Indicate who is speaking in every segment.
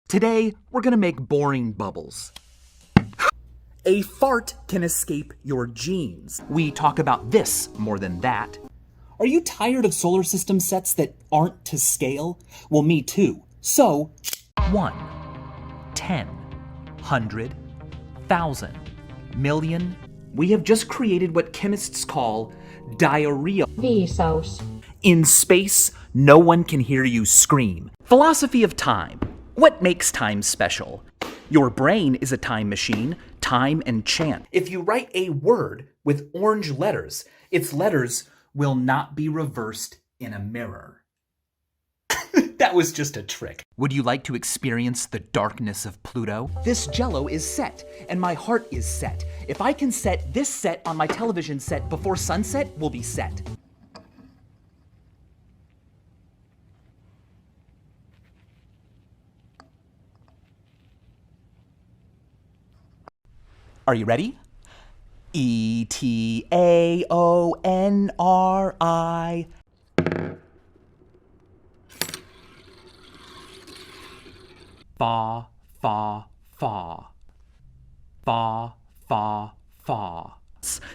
Speaker 1: Today, we're gonna make boring bubbles. A fart can escape your genes. We talk about this more than that. Are you tired of solar system sets that aren't to scale? Well, me too. So, 1, 10, 100, 1,000, million. We have just created what chemists call diarrhea.
Speaker 2: Vsauce.
Speaker 1: In space, no one can hear you scream. Philosophy of time. What makes time special? Your brain is a time machine, time and chant. If you write a word with orange letters, its letters will not be reversed in a mirror. That was just a trick. Would you like to experience the darkness of Pluto? This Jell-O is set, and my heart is set. If I can set this set on my television set before sunset, we'll be set. Are you ready? E-T-A-O-N-R-I. Fa, fa, fa. Fa, fa, fa.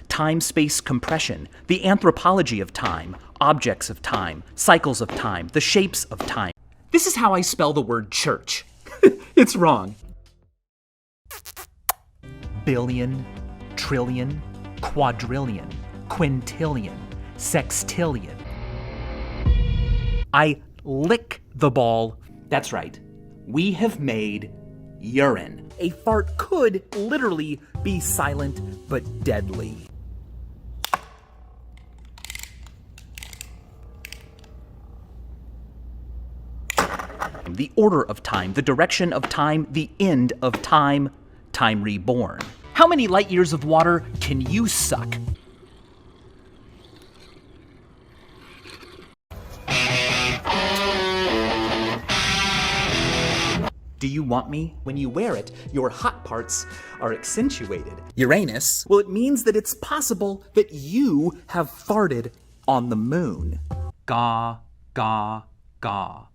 Speaker 1: Time-space compression, the anthropology of time, objects of time, cycles of time, the shapes of time. This is how I spell the word church. It's wrong. Billion, trillion, quadrillion, quintillion, sextillion. I lick the ball. That's right. We have made urine. A fart could literally be silent but deadly. The order of time, the direction of time, the end of time, time reborn. How many light years of water can you suck? Do you want me? When you wear it, your hot parts are accentuated. Uranus? Well, it means that it's possible that you have farted on the moon. Gaw, gaw, gaw.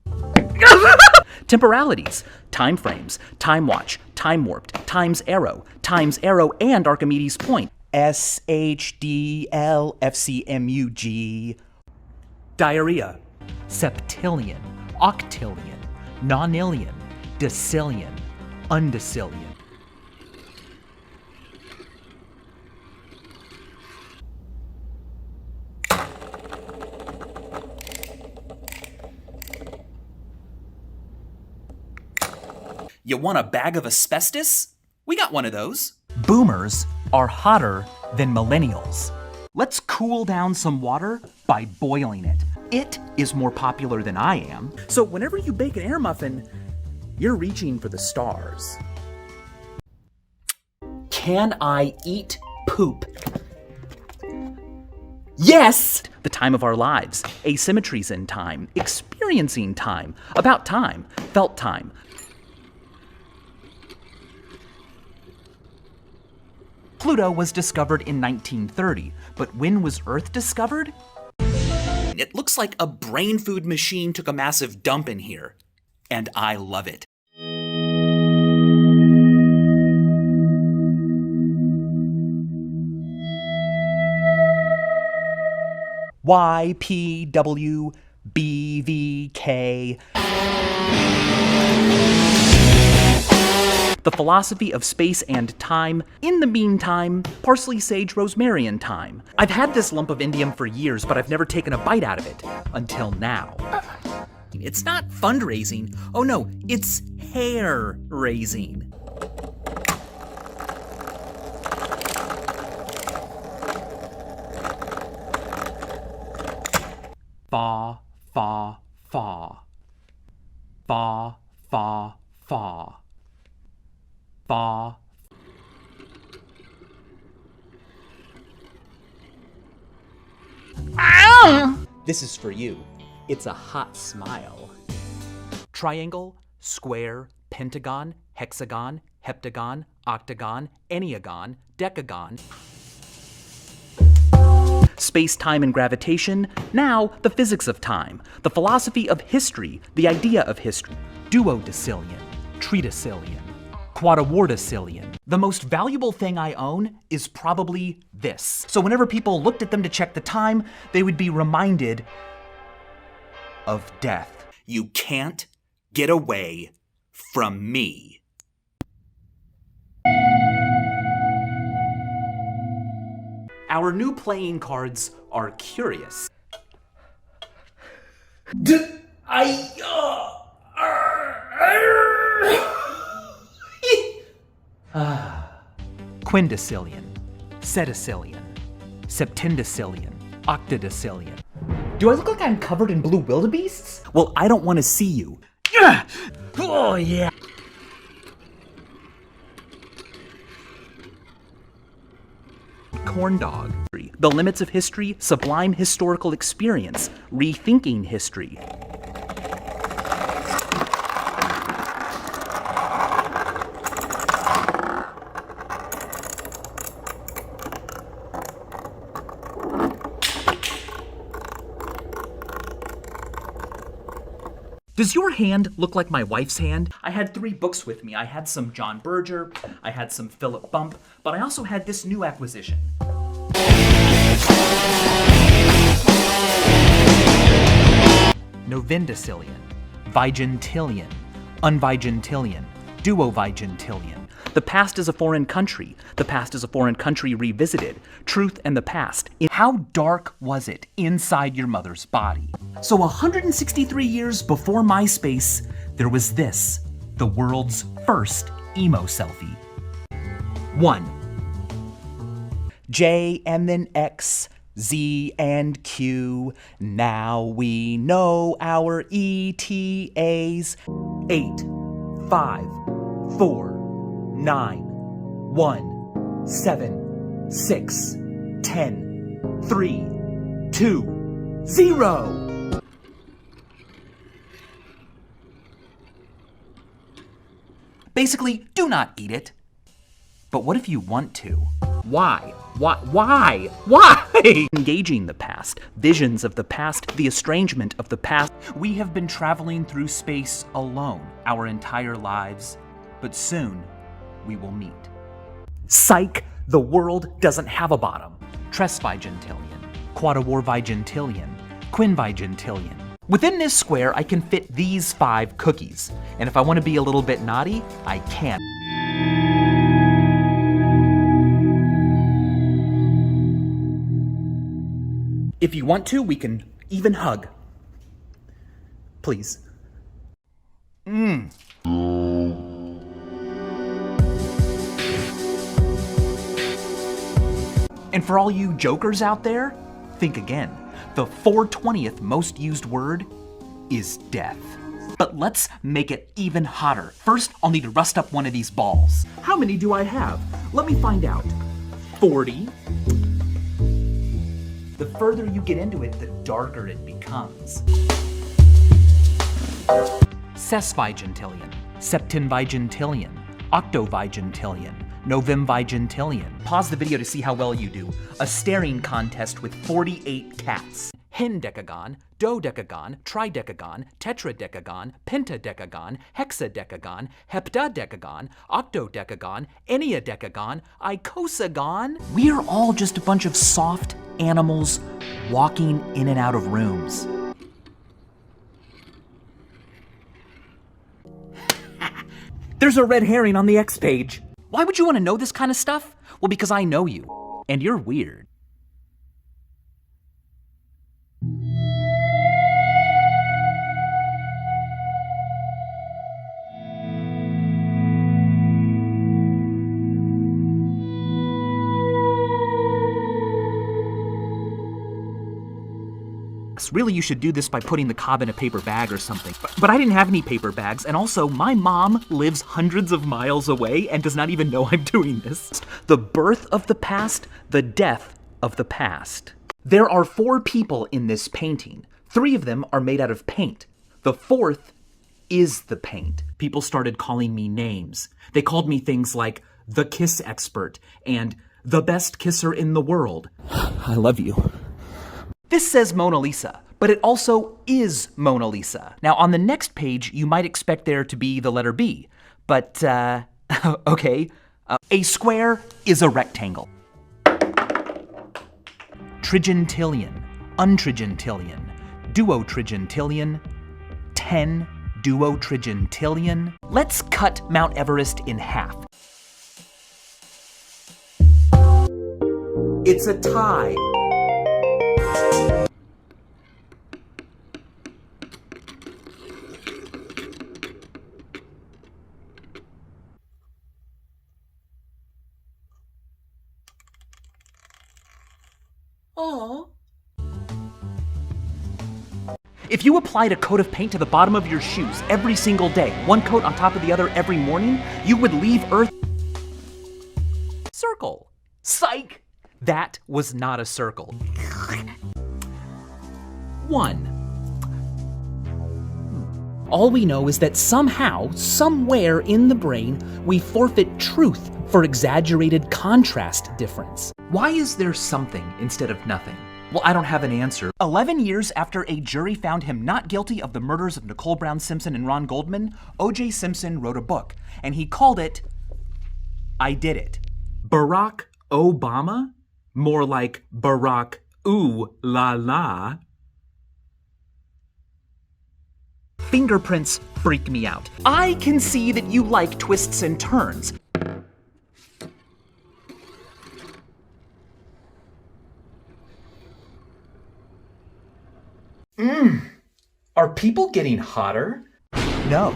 Speaker 1: Temporalities, time frames, time watch, time warped, time's arrow, and Archimedes' point. SHDLFCMUG. Diarrhea, septillion, octillion, nonillion, decillion, undecillion. You want a bag of asbestos? We got one of those. Boomers are hotter than millennials. Let's cool down some water by boiling it. It is more popular than I am. So whenever you bake an air muffin, you're reaching for the stars. Can I eat poop? Yes! The time of our lives, asymmetries in time, experiencing time, about time, felt time. Pluto was discovered in 1930, but when was Earth discovered? It looks like a brain food machine took a massive dump in here, and I love it. YPWBVK. The philosophy of space and time. In the meantime, parsley, sage, rosemary thyme. I've had this lump of indium for years, but I've never taken a bite out of it. Until now. It's not fundraising. Oh no, it's hair raising. Fa, fa, fa. Fa, fa, fa. Fa. This is for you. It's a hot smile. Triangle, square, pentagon, hexagon, heptagon, octagon, enneagon, decagon. Space, time, and gravitation. Now, the physics of time. The philosophy of history. The idea of history. Duodecillion. tretacillion, quadrivarticillion. The most valuable thing I own is probably this. So whenever people looked at them to check the time, they would be reminded of death. You can't get away from me. Our new playing cards are curious. Quindecillion, setacillion, septendecillion, octodecillion. Do I look like I'm covered in blue wildebeests? Well, I don't want to see you. Oh, yeah. Corn dog. The limits of history, sublime historical experience, rethinking history. Does your hand look like my wife's hand? I had 3 books with me. I had some John Berger, I had some Philip Bump, but I also had this new acquisition. Novendecillion, vigintillion, unvigintillion, duovigintillion. The past is a foreign country. The past is a foreign country revisited. Truth and the past. How dark was it inside your mother's body? So 163 years before MySpace, there was this, the world's first emo selfie. 1. J and then X, Z and Q. Now we know our ETAs. 8, 5, 4, 9, 1, 7, 6, 10, 3, 2, 0. Basically, do not eat it. But what if you want to? Why? Why? Engaging the past, visions of the past, the estrangement of the past. We have been traveling through space alone our entire lives, but soon we will meet. Psych, the world doesn't have a bottom. Tresvigintillion, quadrivarvigintillion, quinvigintillion. Within this square, I can fit these 5 cookies. And if I want to be a little bit naughty, I can. If you want to, we can even hug. Please. And for all you jokers out there, think again. The 420th most used word is death. But let's make it even hotter. First, I'll need to rust up one of these balls. How many do I have? Let me find out. 40. The further you get into it, the darker it becomes. Sesvigintillion, septenvigintillion, octovigintillion, novemvigintillion. Pause the video to see how well you do. A staring contest with 48 cats. Hendecagon, dodecagon, tridecagon, tetradecagon, pentadecagon, hexadecagon, heptadecagon, octodecagon, enneadecagon, icosagon. We're all just a bunch of soft animals walking in and out of rooms. There's a red herring on the X page. Why would you want to know this kind of stuff? Well, because I know you, and you're weird. Really, you should do this by putting the cob in a paper bag or something. But I didn't have any paper bags, and also my mom lives hundreds of miles away and does not even know I'm doing this. The birth of the past, the death of the past. There are 4 people in this painting. 3 of them are made out of paint. The 4th is the paint. People started calling me names. They called me things like the kiss expert and the best kisser in the world. I love you. This says Mona Lisa, but it also is Mona Lisa. Now on the next page, you might expect there to be the letter B, but, okay. A square is a rectangle. Trigintillion, untrigintillion, duotrigintillion, 10 duotrigintillion. Let's cut Mount Everest in half. It's a tie. Aww. If you applied a coat of paint to the bottom of your shoes every single day, one coat on top of the other every morning, you would leave Earth. Circle. Psych! That was not a circle. 1. All we know is that somehow, somewhere in the brain, we forfeit truth for exaggerated contrast difference. Why is there something instead of nothing? Well, I don't have an answer. 11 years after a jury found him not guilty of the murders of Nicole Brown Simpson and Ron Goldman, O.J. Simpson wrote a book, and he called it, I Did It. Barack Obama? More like Barack Ooh La La. Fingerprints freak me out. I can see that you like twists and turns. Are people getting hotter? No.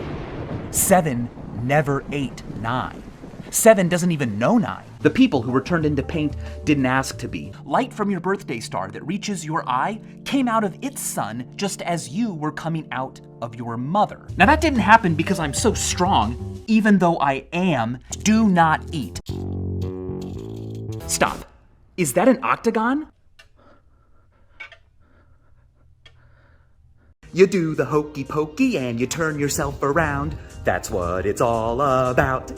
Speaker 1: 7 never ate 9. 7 doesn't even know 9. The people who were turned into paint didn't ask to be. Light from your birthday star that reaches your eye came out of its sun just as you were coming out of your mother. Now that didn't happen because I'm so strong, even though I am. Do not eat. Stop. Is that an octagon? You do the hokey pokey and you turn yourself around. That's what it's all about.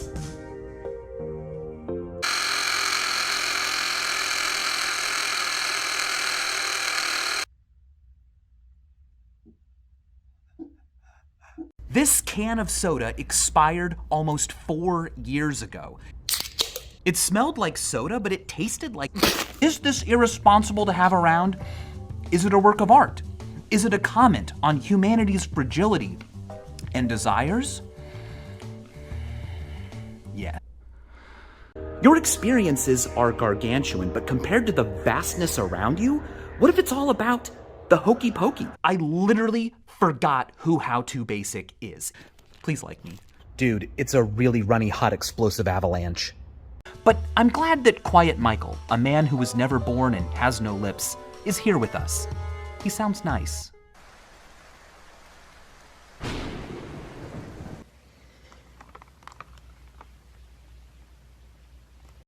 Speaker 1: This can of soda expired almost 4 years ago. It smelled like soda, but it tasted like... Is this irresponsible to have around? Is it a work of art? Is it a comment on humanity's fragility and desires? Yeah. Your experiences are gargantuan, but compared to the vastness around you, what if it's all about the hokey pokey? I literally forgot who How To Basic is. Please like me. Dude, it's a really runny, hot, explosive avalanche. But I'm glad that Quiet Michael, a man who was never born and has no lips, is here with us. He sounds nice.